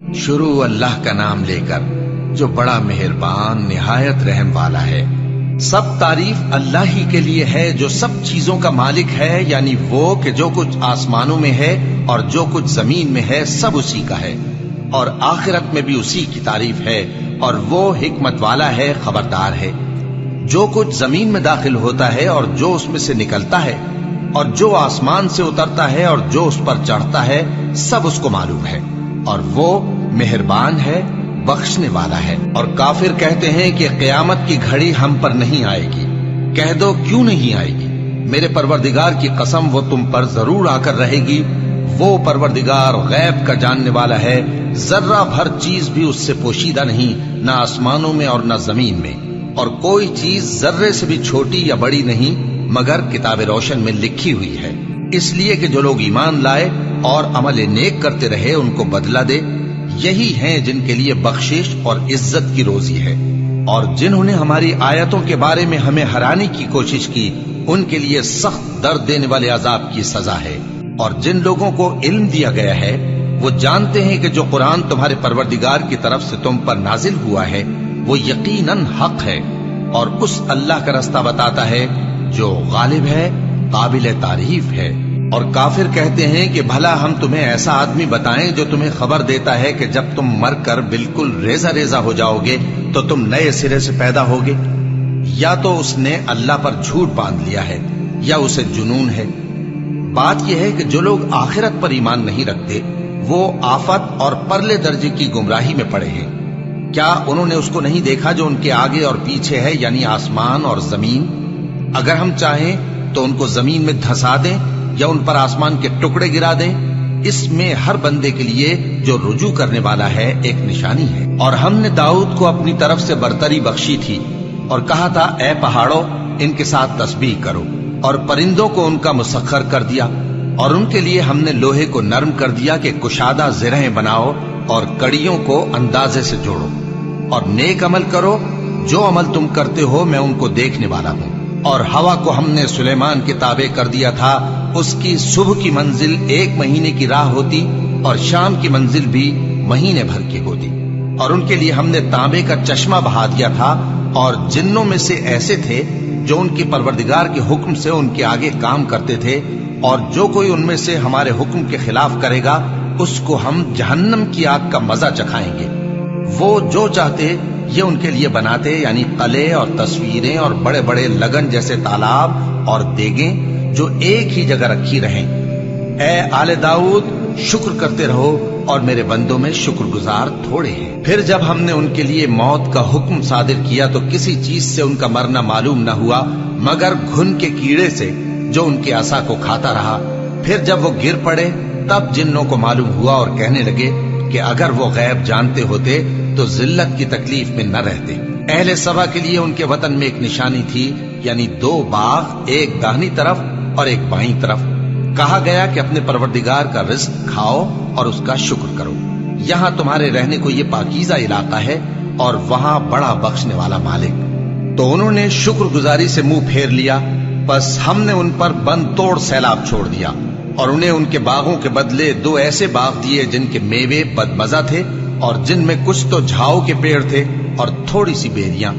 شروع اللہ کا نام لے کر جو بڑا مہربان نہایت رحم والا ہے۔ سب تعریف اللہ ہی کے لیے ہے جو سب چیزوں کا مالک ہے، یعنی وہ کہ جو کچھ آسمانوں میں ہے اور جو کچھ زمین میں ہے سب اسی کا ہے، اور آخرت میں بھی اسی کی تعریف ہے، اور وہ حکمت والا ہے، خبردار ہے۔ جو کچھ زمین میں داخل ہوتا ہے اور جو اس میں سے نکلتا ہے، اور جو آسمان سے اترتا ہے اور جو اس پر چڑھتا ہے، سب اس کو معلوم ہے، اور وہ مہربان ہے، بخشنے والا ہے۔ اور کافر کہتے ہیں کہ قیامت کی گھڑی ہم پر نہیں آئے گی۔ کہہ دو کیوں نہیں آئے گی؟ میرے پروردگار کی قسم وہ تم پر ضرور آ کر رہے گی۔ وہ پروردگار غیب کا جاننے والا ہے، ذرہ بھر چیز بھی اس سے پوشیدہ نہیں، نہ آسمانوں میں اور نہ زمین میں، اور کوئی چیز ذرے سے بھی چھوٹی یا بڑی نہیں مگر کتاب روشن میں لکھی ہوئی ہے، اس لیے کہ جو لوگ ایمان لائے اور عمل نیک کرتے رہے ان کو بدلہ دے۔ یہی ہیں جن کے لیے بخشش اور عزت کی روزی ہے، اور جنہوں نے ہماری آیتوں کے بارے میں ہمیں ہرانے کی کوشش کی ان کے لیے سخت درد دینے والے عذاب کی سزا ہے۔ اور جن لوگوں کو علم دیا گیا ہے وہ جانتے ہیں کہ جو قرآن تمہارے پروردگار کی طرف سے تم پر نازل ہوا ہے وہ یقیناً حق ہے، اور اس اللہ کا رستہ بتاتا ہے جو غالب ہے، قابل تعریف ہے۔ اور کافر کہتے ہیں کہ بھلا ہم تمہیں ایسا آدمی بتائیں جو تمہیں خبر دیتا ہے کہ جب تم مر کر بالکل ریزہ ریزہ ہو جاؤ گے تو تم نئے سرے سے پیدا ہوگے؟ یا تو اس نے اللہ پر جھوٹ باندھ لیا ہے یا اسے جنون ہے۔ بات یہ ہے کہ جو لوگ آخرت پر ایمان نہیں رکھتے وہ آفت اور پرلے درجے کی گمراہی میں پڑے ہیں۔ کیا انہوں نے اس کو نہیں دیکھا جو ان کے آگے اور پیچھے ہے، یعنی آسمان اور زمین؟ اگر ہم چاہیں تو ان کو زمین میں دھسا دیں یا ان پر آسمان کے ٹکڑے گرا دیں، اس میں ہر بندے کے لیے جو رجوع کرنے والا ہے ایک نشانی ہے۔ اور ہم نے داؤد کو اپنی طرف سے برتری بخشی تھی اور کہا تھا اے پہاڑوں ان کے ساتھ تسبیح کرو، اور پرندوں کو ان کا مسخر کر دیا، اور ان کے لیے ہم نے لوہے کو نرم کر دیا کہ کشادہ زرہیں بناؤ اور کڑیوں کو اندازے سے جوڑو، اور نیک عمل کرو، جو عمل تم کرتے ہو میں ان کو دیکھنے والا ہوں۔ اور ہوا کو ہم نے سلیمان کے تابع کر دیا تھا، اس کی صبح کی منزل 1 مہینے کی راہ ہوتی اور شام کی منزل بھی مہینے بھر کی ہوتی۔ اور ان کے لیے ہم نے تانبے کا چشمہ بہا دیا تھا، اور جنوں میں سے ایسے تھے جو ان کے پروردگار کے حکم سے ان کے آگے کام کرتے تھے، اور جو کوئی ان میں سے ہمارے حکم کے خلاف کرے گا اس کو ہم جہنم کی آگ کا مزہ چکھائیں گے۔ وہ جو چاہتے یہ ان کے لیے بناتے، یعنی قلعے اور تصویریں اور بڑے بڑے لگن جیسے تالاب اور دیگیں جو ایک ہی جگہ رکھی رہیں۔ اے آل داؤد شکر کرتے رہو، اور میرے بندوں میں شکر گزار تھوڑے ہیں۔ پھر جب ہم نے ان کے لیے موت کا حکم صادر کیا تو کسی چیز سے ان کا مرنا معلوم نہ ہوا مگر گھن کے کیڑے سے جو ان کے عصا کو کھاتا رہا۔ پھر جب وہ گر پڑے تب جنوں کو معلوم ہوا اور کہنے لگے کہ اگر وہ غیب جانتے ہوتے تو ذلت کی تکلیف میں نہ رہتے۔ اہل سبا کے لیے ان کے وطن میں ایک نشانی تھی، یعنی 2 باغ، ایک داہنی طرف اور ایک بائیں طرف۔ کہا گیا کہ اپنے پروردگار کا رزق کھاؤ اور اس کا شکر کرو، یہاں تمہارے رہنے کو یہ پاکیزہ علاقہ ہے اور وہاں بڑا بخشنے والا مالک۔ تو انہوں نے شکر گزاری سے منہ پھیر لیا، بس ہم نے ان پر بند توڑ سیلاب چھوڑ دیا، اور انہیں ان کے باغوں کے بدلے 2 ایسے باغ دیے جن کے میوے بدمزہ تھے اور جن میں کچھ تو جھاؤ کے پیڑ تھے اور تھوڑی سی بیریاں۔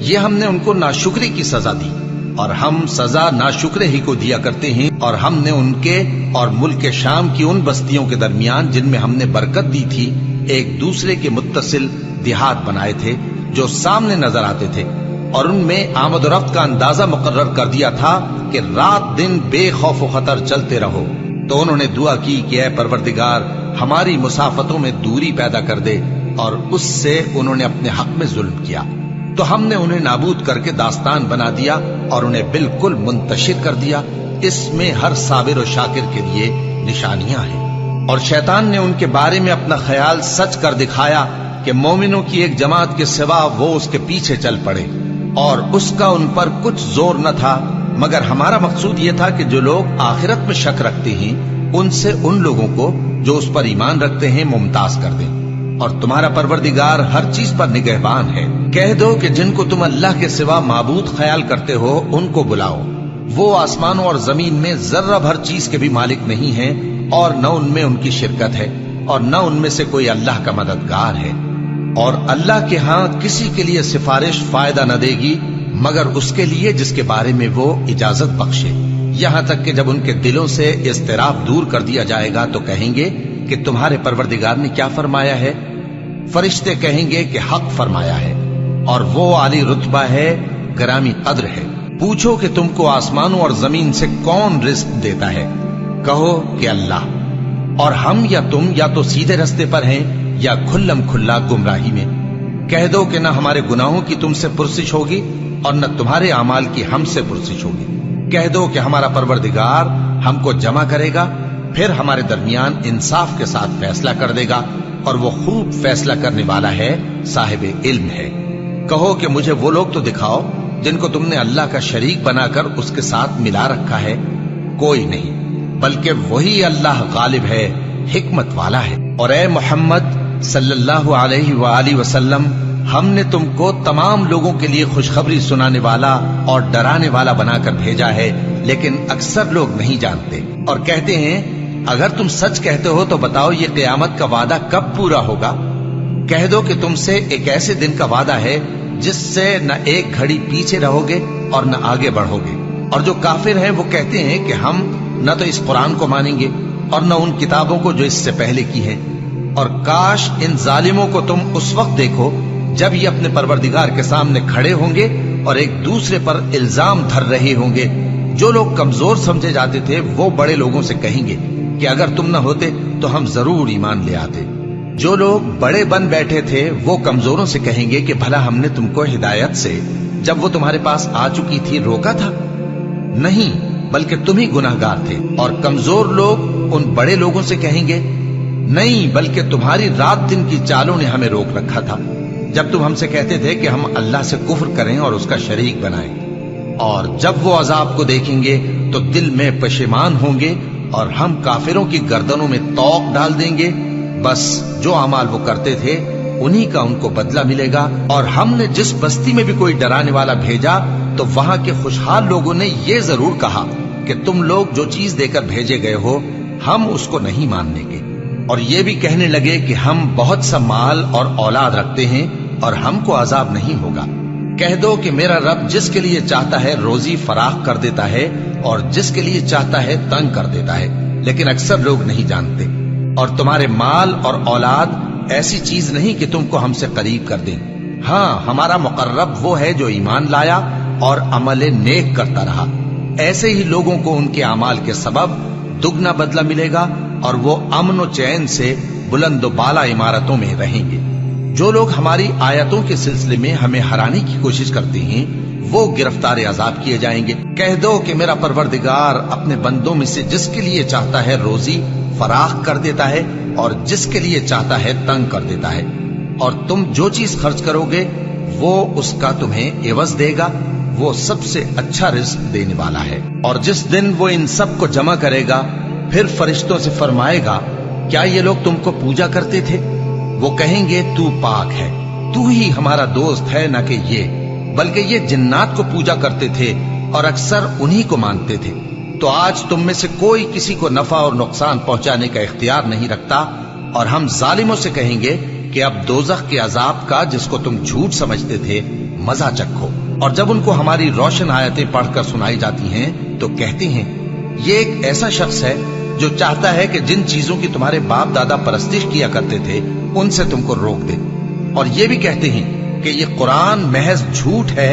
یہ ہم نے ان کو ناشکری کی سزا دی، اور ہم سزا ناشکرے ہی کو دیا کرتے ہیں۔ اور ہم نے ان کے اور ملک شام کی ان بستیوں کے درمیان جن میں ہم نے برکت دی تھی ایک دوسرے کے متصل دیہات بنائے تھے جو سامنے نظر آتے تھے، اور ان میں آمد و رفت کا اندازہ مقرر کر دیا تھا کہ رات دن بے خوف و خطر چلتے رہو۔ تو انہوں نے دعا کی کہ اے پروردگار ہماری مسافتوں میں دوری پیدا کر دے، اور اس سے انہوں نے اپنے حق میں ظلم کیا، تو ہم نے انہیں نابود کر کے داستان بنا دیا اور انہیں بالکل منتشر کر دیا۔ اس میں ہر صابر و شاکر کے لیے نشانیاں ہیں۔ اور شیطان نے ان کے بارے میں اپنا خیال سچ کر دکھایا کہ مومنوں کی ایک جماعت کے سوا وہ اس کے پیچھے چل پڑے، اور اس کا ان پر کچھ زور نہ تھا، مگر ہمارا مقصود یہ تھا کہ جو لوگ آخرت میں شک رکھتے ہیں ان سے ان لوگوں کو جو اس پر ایمان رکھتے ہیں ممتاز کر دیں۔ اور تمہارا پروردگار ہر چیز پر نگہبان ہے۔ کہہ دو کہ جن کو تم اللہ کے سوا معبود خیال کرتے ہو ان کو بلاؤ، وہ آسمانوں اور زمین میں ذرہ بھر چیز کے بھی مالک نہیں ہیں اور نہ ان میں ان کی شرکت ہے، اور نہ ان میں سے کوئی اللہ کا مددگار ہے، اور اللہ کے ہاں کسی کے لیے سفارش فائدہ نہ دے گی مگر اس کے لیے جس کے بارے میں وہ اجازت بخشے، یہاں تک کہ جب ان کے دلوں سے اضطراب دور کر دیا جائے گا تو کہیں گے کہ تمہارے پروردگار نے کیا فرمایا ہے؟ فرشتے کہیں گے کہ حق فرمایا ہے، اور وہ عالی رتبہ ہے، گرامی قدر ہے۔ پوچھو کہ تم کو آسمانوں اور زمین سے کون رزق دیتا ہے؟ کہو کہ اللہ، اور ہم یا تم یا تو سیدھے رستے پر ہیں یا کھلم کھلا گمراہی میں۔ کہہ دو کہ نہ ہمارے گناہوں کی تم سے پرسش ہوگی اور نہ تمہارے اعمال کی ہم سے پرسش ہوگی۔ کہہ دو کہ ہمارا پروردگار ہم کو جمع کرے گا، پھر ہمارے درمیان انصاف کے ساتھ فیصلہ کر دے گا، اور وہ خوب فیصلہ کرنے والا ہے، صاحب علم ہے۔ کہو کہ مجھے وہ لوگ تو دکھاؤ جن کو تم نے اللہ کا شریک بنا کر اس کے ساتھ ملا رکھا ہے۔ کوئی نہیں، بلکہ وہی اللہ غالب ہے، حکمت والا ہے۔ اور اے محمد صلی اللہ علیہ وآلہ وسلم، ہم نے تم کو تمام لوگوں کے لیے خوشخبری سنانے والا اور ڈرانے والا بنا کر بھیجا ہے، لیکن اکثر لوگ نہیں جانتے، اور کہتے ہیں اگر تم سچ کہتے ہو تو بتاؤ یہ قیامت کا وعدہ کب پورا ہوگا؟ کہہ دو کہ تم سے ایک ایسے دن کا وعدہ ہے جس سے نہ ایک گھڑی پیچھے رہو گے اور نہ آگے بڑھو گے۔ اور جو کافر ہیں وہ کہتے ہیں کہ ہم نہ تو اس قرآن کو مانیں گے اور نہ ان کتابوں کو جو اس سے پہلے کی ہیں، اور کاش ان ظالموں کو تم اس وقت دیکھو جب یہ اپنے پروردگار کے سامنے کھڑے ہوں گے اور ایک دوسرے پر الزام دھر رہے ہوں گے۔ جو لوگ کمزور سمجھے جاتے تھے وہ بڑے لوگوں سے کہیں گے کہ اگر تم نہ ہوتے تو ہم ضرور ایمان لے آتے۔ جو لوگ بڑے بن بیٹھے تھے وہ کمزوروں سے کہیں گے کہ بھلا ہم نے تم کو ہدایت سے جب وہ تمہارے پاس آ چکی تھی روکا تھا؟ نہیں، بلکہ تم ہی گناہگار تھے۔ اور کمزور لوگ ان بڑے لوگوں سے کہیں گے نہیں، بلکہ تمہاری رات دن کی چالوں نے ہمیں روک رکھا تھا جب تم ہم سے کہتے تھے کہ ہم اللہ سے کفر کریں اور اس کا شریک بنائیں۔ اور جب وہ عذاب کو دیکھیں گے تو دل میں پشیمان ہوں گے اور ہم کافروں کی گردنوں میں طوق ڈال دیں گے۔ بس جو اعمال وہ کرتے تھے انہی کا ان کو بدلہ ملے گا۔ اور ہم نے جس بستی میں بھی کوئی ڈرانے والا بھیجا تو وہاں کے خوشحال لوگوں نے یہ ضرور کہا کہ تم لوگ جو چیز دے کر بھیجے گئے ہو ہم اس کو نہیں ماننے گے، اور یہ بھی کہنے لگے کہ ہم بہت سا مال اور اولاد رکھتے ہیں اور ہم کو عذاب نہیں ہوگا۔ کہہ دو کہ میرا رب جس کے لیے چاہتا ہے روزی فراخ کر دیتا ہے اور جس کے لیے چاہتا ہے تنگ کر دیتا ہے، لیکن اکثر لوگ نہیں جانتے۔ اور تمہارے مال اور اولاد ایسی چیز نہیں کہ تم کو ہم سے قریب کر دیں۔ ہاں، ہمارا مقرب وہ ہے جو ایمان لایا اور عمل نیک کرتا رہا۔ ایسے ہی لوگوں کو ان کے اعمال کے سبب دگنا بدلہ ملے گا، اور وہ امن و چین سے بلند و بالا عمارتوں میں رہیں گے۔ جو لوگ ہماری آیتوں کے سلسلے میں ہمیں ہرانے کی کوشش کرتے ہیں وہ گرفتار عذاب کیے جائیں گے۔ کہہ دو کہ میرا پروردگار اپنے بندوں میں سے جس کے لیے چاہتا ہے روزی فراخ کر دیتا ہے اور جس کے لیے چاہتا ہے تنگ کر دیتا ہے، اور تم جو چیز خرچ کرو گے وہ اس کا تمہیں عوض دے گا، وہ سب سے اچھا رزق دینے والا ہے۔ اور جس دن وہ ان سب کو جمع کرے گا پھر فرشتوں سے فرمائے گا کیا یہ لوگ تم کو پوجا کرتے تھے؟ وہ کہیں گے تو پاک ہے، تو ہی ہمارا دوست ہے، نہ کہ یہ، بلکہ یہ جنات کو پوجا کرتے تھے اور اکثر انہی کو مانتے تھے۔ تو آج تم میں سے کوئی کسی کو نفع اور نقصان پہنچانے کا اختیار نہیں رکھتا، اور ہم ظالموں سے کہیں گے کہ اب دوزخ کے عذاب کا جس کو تم جھوٹ سمجھتے تھے مزہ چکھو۔ اور جب ان کو ہماری روشن آیتیں پڑھ کر سنائی جاتی ہیں تو کہتے ہیں یہ ایک ایسا شخص ہے جو چاہتا ہے کہ جن چیزوں کی تمہارے باپ دادا پرستش کیا کرتے تھے ان سے تم کو روک دے۔ اور یہ بھی کہتے ہیں کہ یہ قرآن محض جھوٹ ہے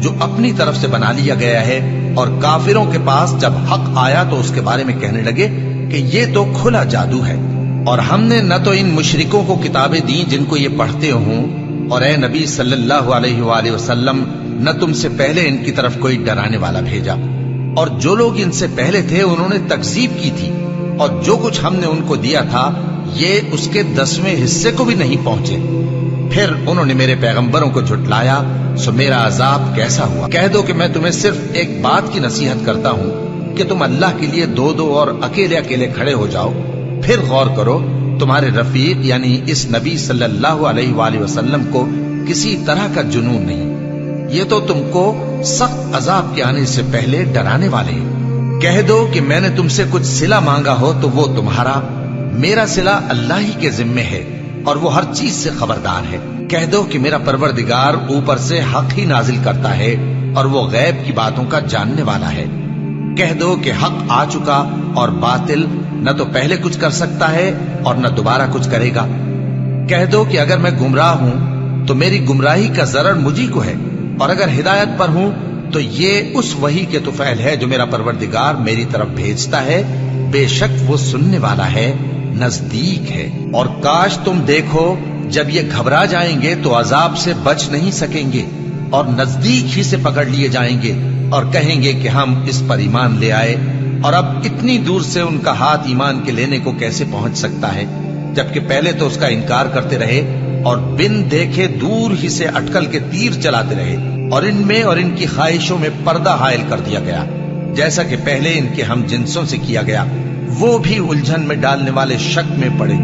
جو اپنی طرف سے بنا لیا گیا ہے، اور کافروں کے پاس جب حق آیا تو اس کے بارے میں کہنے لگے کہ یہ تو کھلا جادو ہے۔ اور ہم نے نہ تو ان مشرکوں کو کتابیں دیں جن کو یہ پڑھتے ہوں، اور اے نبی صلی اللہ علیہ وآلہ وسلم نہ تم سے پہلے ان کی طرف کوئی ڈرانے والا بھیجا، اور جو لوگ ان سے پہلے تھے انہوں نے تکذیب کی تھی، اور جو کچھ ہم نے ان کو دیا تھا یہ اس کے 10ویں حصے کو بھی نہیں پہنچے۔ پھر انہوں نے میرے پیغمبروں کو جھٹلایا، سو میرا عذاب کیسا ہوا۔ کہہ دو کہ میں تمہیں صرف ایک بات کی نصیحت کرتا ہوں کہ تم اللہ کے لیے دو دو اور اکیلے اکیلے کھڑے ہو جاؤ، پھر غور کرو تمہارے رفیق یعنی اس نبی صلی اللہ علیہ وآلہ وسلم کو کسی طرح کا جنون نہیں، یہ تو تم کو سخت عذاب کے آنے سے پہلے ڈرانے والے ہیں۔ کہہ دو کہ میں نے تم سے کچھ صلہ مانگا ہو تو وہ تمہارا، میرا صلہ اللہ ہی کے ذمے ہے اور وہ ہر چیز سے خبردار ہے۔ کہہ دو کہ میرا پروردگار اوپر سے حق ہی نازل کرتا ہے اور وہ غیب کی باتوں کا جاننے والا ہے۔ کہہ دو کہ حق آ چکا اور باطل نہ تو پہلے کچھ کر سکتا ہے اور نہ دوبارہ کچھ کرے گا۔ کہہ دو کہ اگر میں گمراہ ہوں تو میری گمراہی کا ضرر مجھی کو ہے، اور اگر ہدایت پر ہوں تو یہ اس وحی کے طفیل ہے جو میرا پروردگار میری طرف بھیجتا ہے، بے شک وہ سننے والا ہے، نزدیک ہے۔ اور کاش تم دیکھو جب یہ گھبرا جائیں گے تو عذاب سے بچ نہیں سکیں گے اور نزدیک ہی سے پکڑ لیے جائیں گے اور کہیں گے کہ ہم اس پر ایمان لے آئے، اور اب اتنی دور سے ان کا ہاتھ ایمان کے لینے کو کیسے پہنچ سکتا ہے، جبکہ پہلے تو اس کا انکار کرتے رہے اور بن دیکھے دور ہی سے اٹکل کے تیر چلاتے رہے، اور ان میں اور ان کی خواہشوں میں پردہ حائل کر دیا گیا، جیسا کہ پہلے ان کے ہم جنسوں سے کیا گیا۔ وہ بھی الجھن میں ڈالنے والے شک میں پڑے۔